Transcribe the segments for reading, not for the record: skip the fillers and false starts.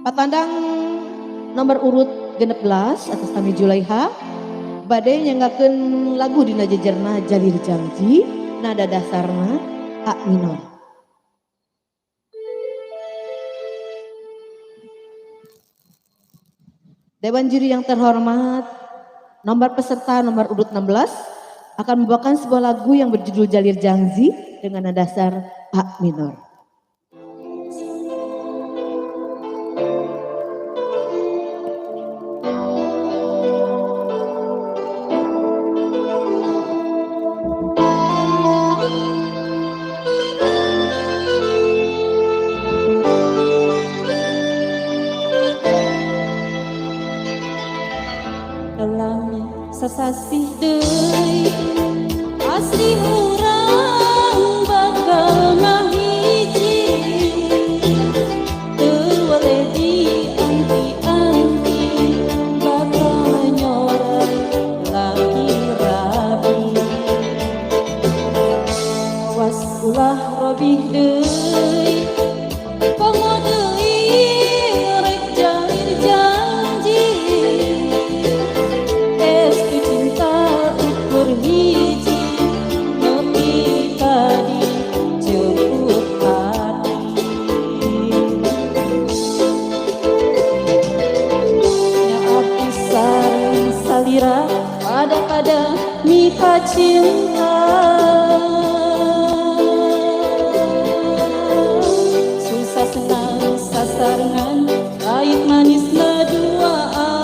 Patandang nomor urut 16 atas kami Julaiha badai nyangakeun lagu dina jejerna Jalir Janji nada dasarna A minor. Dewan juri yang terhormat, nomor peserta nomor urut 16 akan membawakan sebuah lagu yang berjudul Jalir Janji dengan nada dasar A minor. Sasasih deui asli urang bakal ngahiji teu waleh dianti-anti bakal nyorai laki rabi awas ulah robih deui komo deui rek jalir janji hiji nepi tadi jemput hati nyaap sareng salira pada mika cinta susah senang sasarengan pahit manis duaan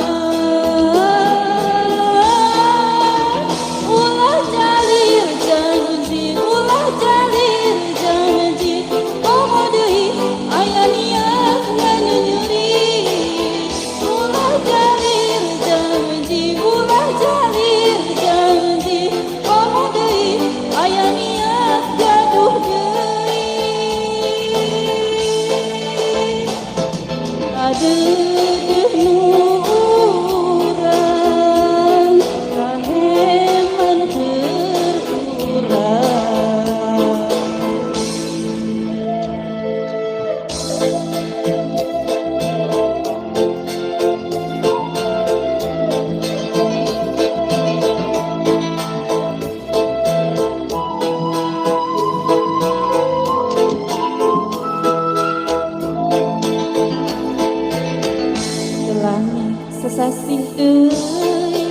sasasih deui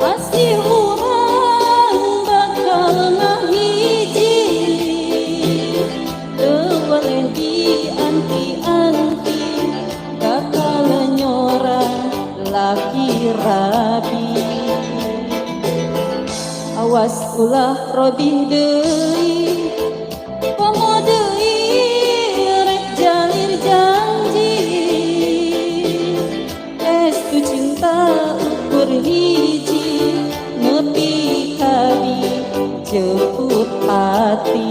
asli urang bakal ngahiji teu waleh dianti-anti bakal nyorang laki rabi awas ulah robih deui komo deui rek jalir janji cinta ukur hiji nepi kadi jemput hati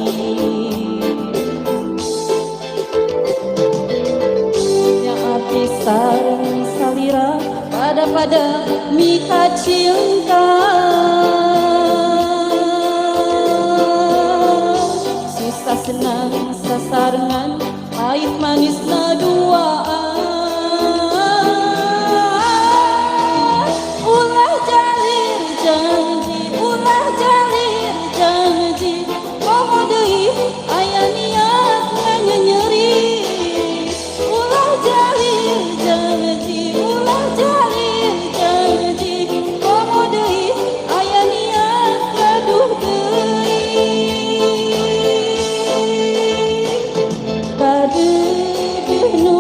nyaati sareng salira pada mika cinta susah senang sasarengan pahit manis duaan aya niat nganyeri ulah jalir janji komo deui aya niat gaduh deui kaduh nu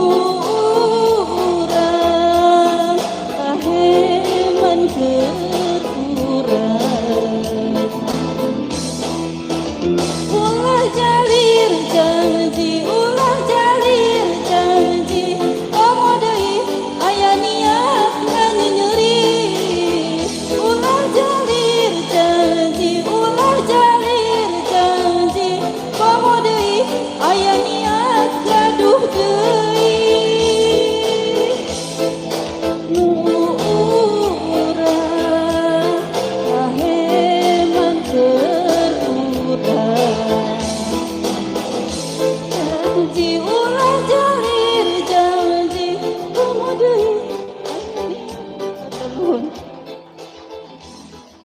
Nuhun.